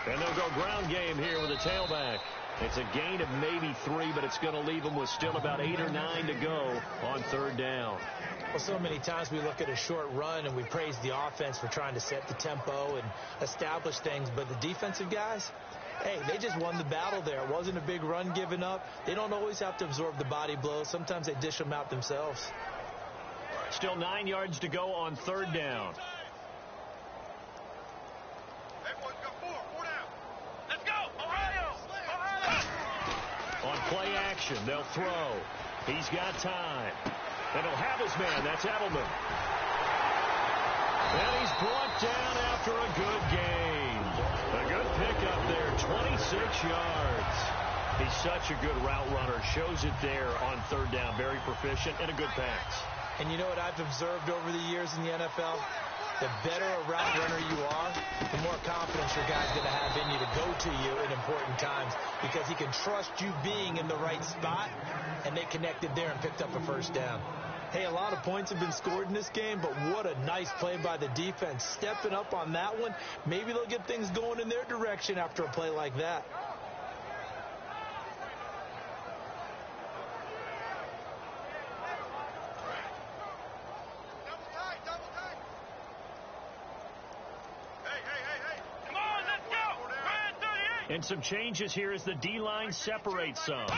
And they'll go ground game here with a tailback. It's a gain of maybe 3, but it's going to leave them with still about 8 or 9 to go on third down. Well, so many times we look at a short run and we praise the offense for trying to set the tempo and establish things, but the defensive guys, hey, they just won the battle there. It wasn't a big run given up. They don't always have to absorb the body blows. Sometimes they dish them out themselves. Still 9 yards to go on third down. On play action, they'll throw. He's got time. And he'll have his man. That's Edelman. And he's brought down after a good gain. A good pickup there, 26 yards. He's such a good route runner. Shows it there on third down. Very proficient and a good pass. And you know what I've observed over the years in the NFL? The better a route runner you are, the more confidence your guy's going to have in you to go to you in important times because he can trust you being in the right spot, and they connected there and picked up a first down. Hey, a lot of points have been scored in this game, but what a nice play by the defense. Stepping up on that one, maybe they'll get things going in their direction after a play like that. Come on, let's go! And some changes here as the D-line separates some.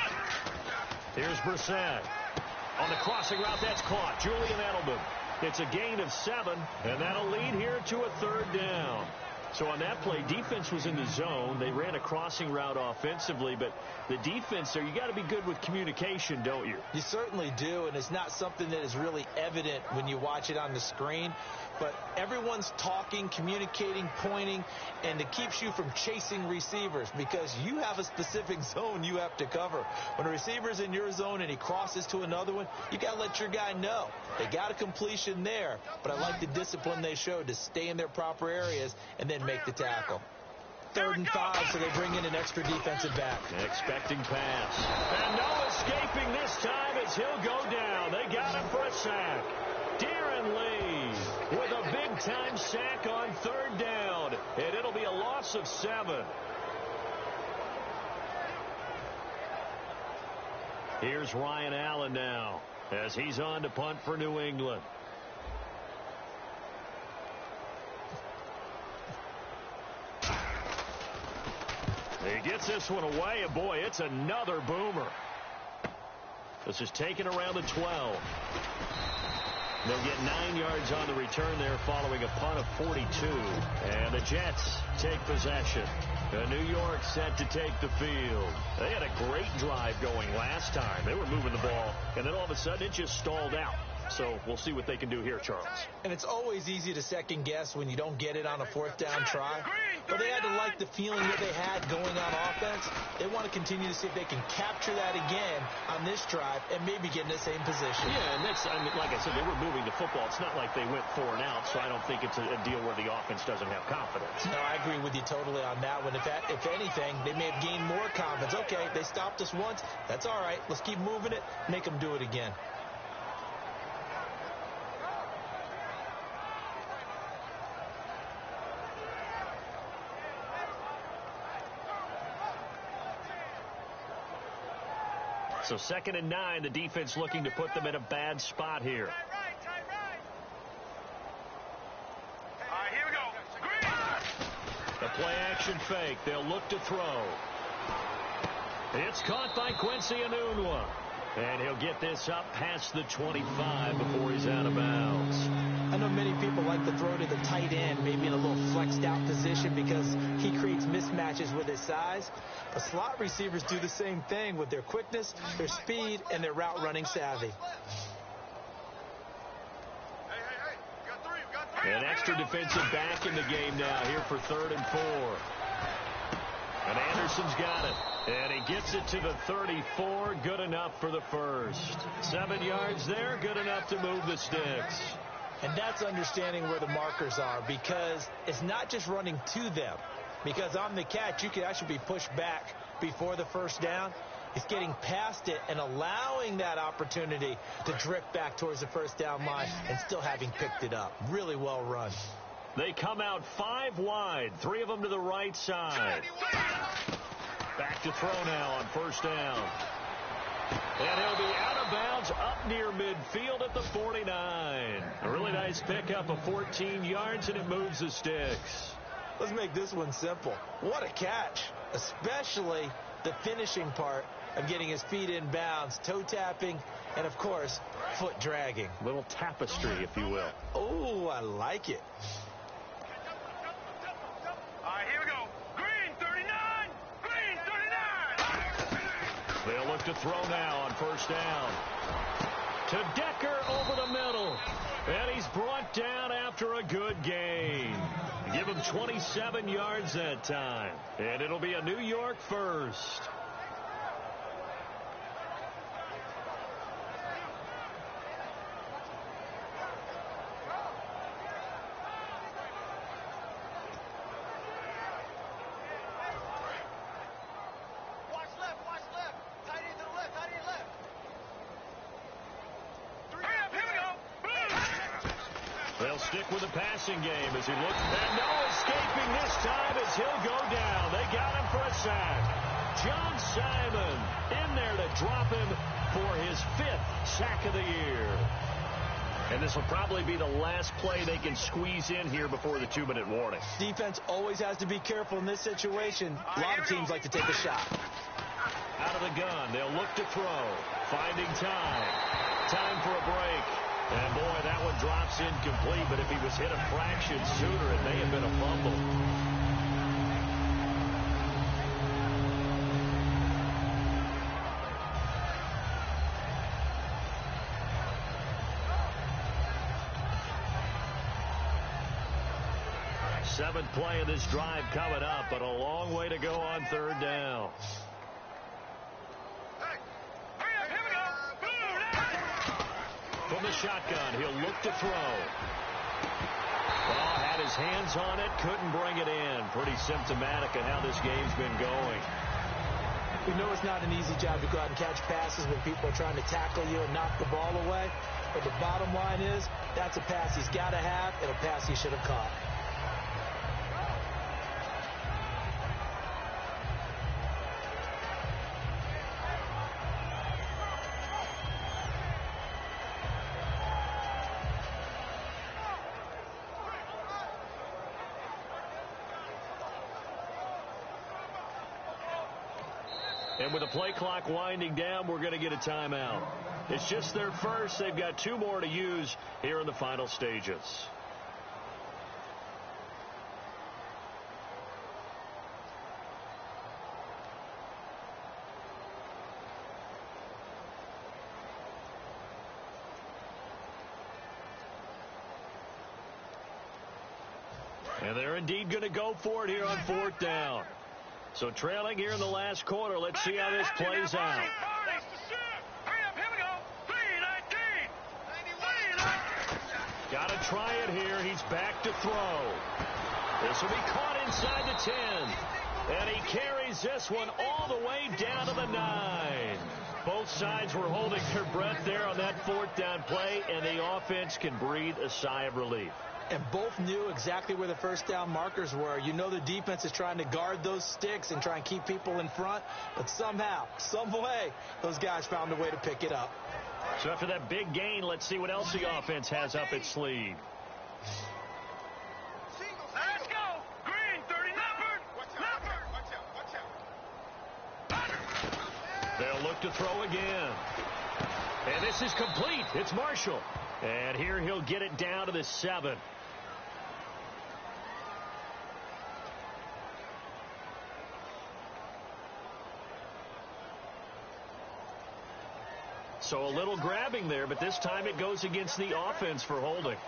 Here's Brissett. On the crossing route, that's caught. Julian Edelman. It's a gain of 7, and that'll lead here to a 3rd down. So on that play, defense was in the zone. They ran a crossing route offensively, but the defense there, you got to be good with communication, don't you? You certainly do, and it's not something that is really evident when you watch it on the screen. But everyone's talking, communicating, pointing, and it keeps you from chasing receivers because you have a specific zone you have to cover. When a receiver's in your zone and he crosses to another one, you got to let your guy know. They got a completion there, but I like the discipline they showed to stay in their proper areas and then make the tackle. 3rd and 5, so they bring in an extra defensive back. Expecting pass. And no escaping this time as he'll go down. They got him for a sack. Darren Lee with a big-time sack on 3rd down, and it'll be a loss of 7. Here's Ryan Allen now as he's on to punt for New England. He gets this one away, and boy, it's another boomer. This is taken around the 12. They'll get 9 yards on the return there following a punt of 42. And the Jets take possession. New York set to take the field. They had a great drive going last time. They were moving the ball, and then all of a sudden it just stalled out. So we'll see what they can do here, Charles. And it's always easy to second guess when you don't get it on a 4th down try. But they had to like the feeling that they had going on offense. They want to continue to see if they can capture that again on this drive and maybe get in the same position. Yeah, and that's, I mean, like I said, they were moving the football. It's not like they went 4 and out, so I don't think it's a deal where the offense doesn't have confidence. No, I agree with you totally on that one. If anything, they may have gained more confidence. Okay, they stopped us once. That's all right. Let's keep moving it. Make them do it again. So 2nd and 9, the defense looking to put them in a bad spot here. Here we go. The play action fake. They'll look to throw. It's caught by Quincy Enunwa. And he'll get this up past the 25 before he's out of bounds. I know many people like to throw to the tight end, maybe in a little flexed out position because he creates mismatches with his size. But slot receivers do the same thing with their quickness, their speed, and their route running savvy. An extra defensive back in the game now here for 3rd and 4. And Anderson's got it. And he gets it to the 34. Good enough for the first. 7 yards there. Good enough to move the sticks. And that's understanding where the markers are because it's not just running to them. Because on the catch, you could actually be pushed back before the 1st down. It's getting past it and allowing that opportunity to drift back towards the 1st down line and still having picked it up. Really well run. They come out 5 wide. 3 of them to the right side. Back to throw now on 1st down. And he'll be out of bounds up near midfield at the 49. A really nice pickup of 14 yards, and it moves the sticks. Let's make this one simple. What a catch, especially the finishing part of getting his feet in bounds, toe tapping, and, of course, foot dragging. Little tapestry, if you will. Oh, I like it. All right, here we go. Green 39. Green 39. They'll look to throw now on 1st down. To Decker over the middle. And he's brought down after a good gain. Give him 27 yards that time. And it'll be a New York first. They'll stick with the passing game as he looks. And no escaping this time as he'll go down. They got him for a sack. John Simon in there to drop him for his 5th sack of the year. And this will probably be the last play they can squeeze in here before the 2-minute warning. Defense always has to be careful in this situation. A lot of teams like to take a shot. Out of the gun, they'll look to throw. Finding time. Time for a break. And boy, that one drops incomplete, but if he was hit a fraction sooner, it may have been a fumble. Seventh play of this drive coming up, but a long way to go on 3rd down. From the shotgun, he'll look to throw. Ball had his hands on it, couldn't bring it in. Pretty symptomatic of how this game's been going. We know it's not an easy job to go out and catch passes when people are trying to tackle you and knock the ball away. But the bottom line is, that's a pass he's got to have and a pass he should have caught. And with the play clock winding down, we're going to get a timeout. It's just their first. They've got 2 more to use here in the final stages. And they're indeed going to go for it here on 4th down. So trailing here in the last quarter. Let's see how this plays out. Got to try it here. He's back to throw. This will be caught inside the 10. And he carries this one all the way down to the 9. Both sides were holding their breath there on that 4th down play, and the offense can breathe a sigh of relief. And both knew exactly where the 1st down markers were. You know the defense is trying to guard those sticks and try and keep people in front. But somehow, some way, those guys found a way to pick it up. So after that big gain, let's see what else the offense has up its sleeve. Let's go. Green, 30 numbered. Watch out. They'll look to throw again. And this is complete. It's Marshall. And here he'll get it down to the 7. So a little grabbing there, but this time it goes against the offense for holding.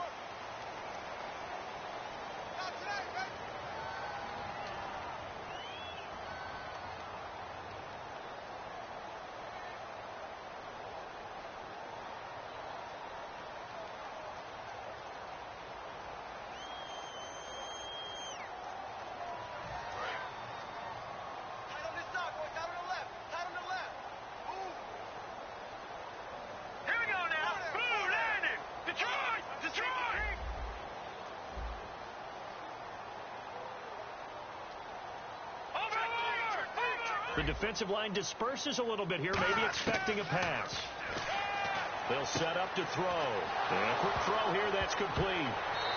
The defensive line disperses a little bit here, maybe expecting a pass. They'll set up to throw. And a quick throw here, that's complete.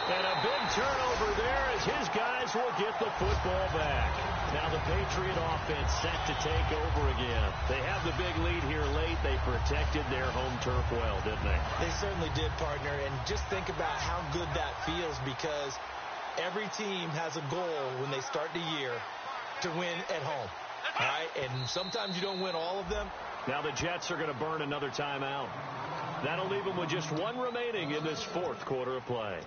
And a big turnover there as his guys will get the football back. Now the Patriot offense set to take over again. They have the big lead here late. They protected their home turf well, didn't they? They certainly did, partner. And just think about how good that feels, because every team has a goal when they start the year to win at home. All right, and sometimes you don't win all of them. Now the Jets are going to burn another timeout. That'll leave them with just 1 remaining in this 4th quarter of play.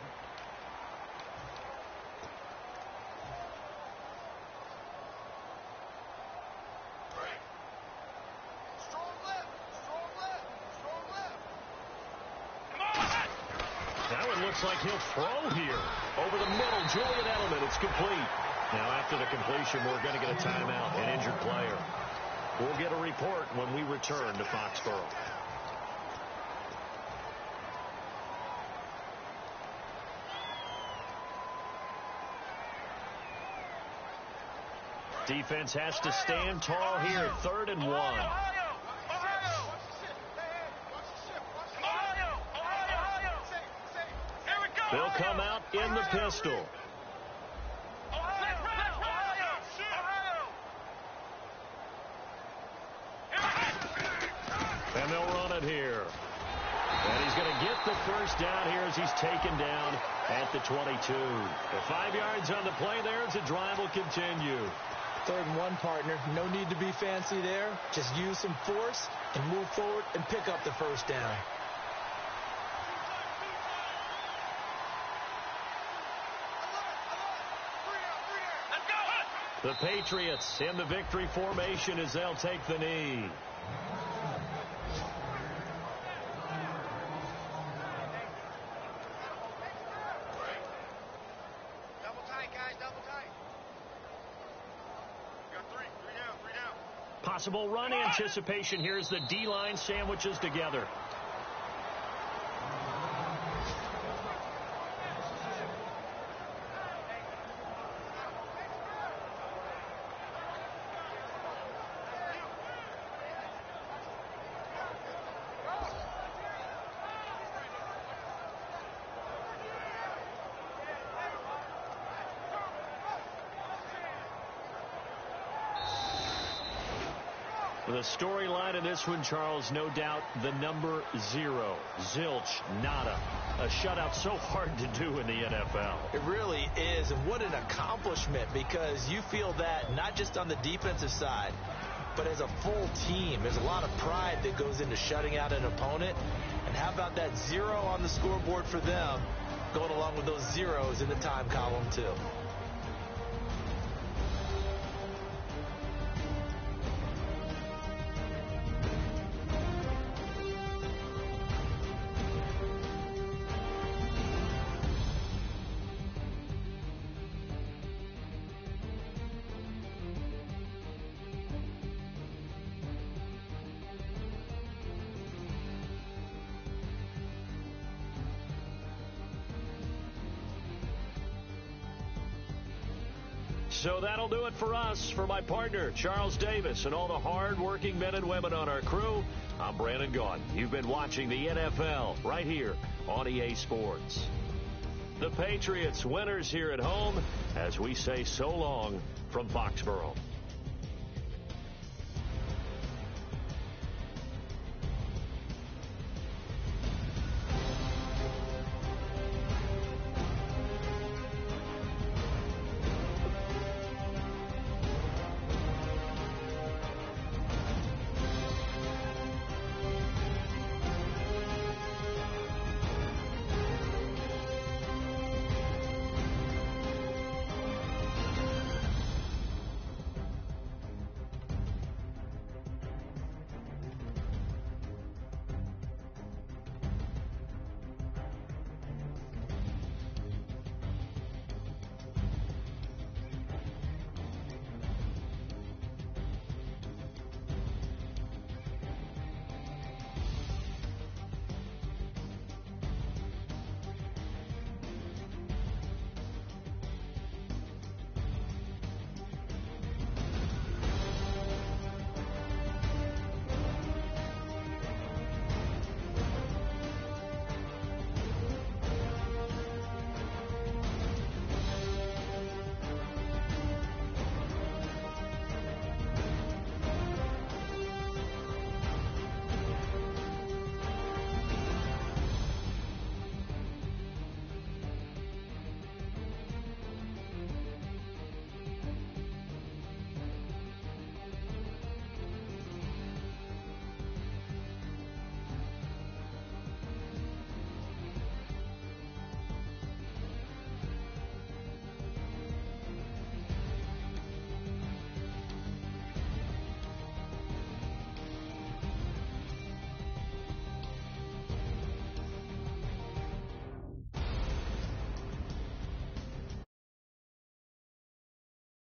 That one looks like he'll throw here. Over the middle, Julian Edelman. It's complete. Now, after the completion, we're going to get a timeout, an injured player. We'll get a report when we return to Foxborough. Defense has to stand tall here, 3rd and 1. They'll come out in the pistol. And they'll run it here. And he's going to get the first down here as he's taken down at the 22. The 5 yards on the play there as the drive will continue. 3rd and 1, partner. No need to be fancy there. Just use some force and move forward and pick up the first down. The Patriots in the victory formation as they'll take the knee. Double tight, guys, double tight. Got three down. Possible run anticipation here as the D-line sandwiches together. The storyline in this one, Charles, no doubt the number 0. Zilch, nada. A shutout so hard to do in the NFL. It really is, and what an accomplishment, because you feel that not just on the defensive side, but as a full team. There's a lot of pride that goes into shutting out an opponent. And how about that 0 on the scoreboard for them, going along with those zeros in the time column, too. So that'll do it for us. For my partner, Charles Davis, and all the hard-working men and women on our crew, I'm Brandon Gaudin. You've been watching the NFL right here on EA Sports. The Patriots winners here at home as we say so long from Foxborough.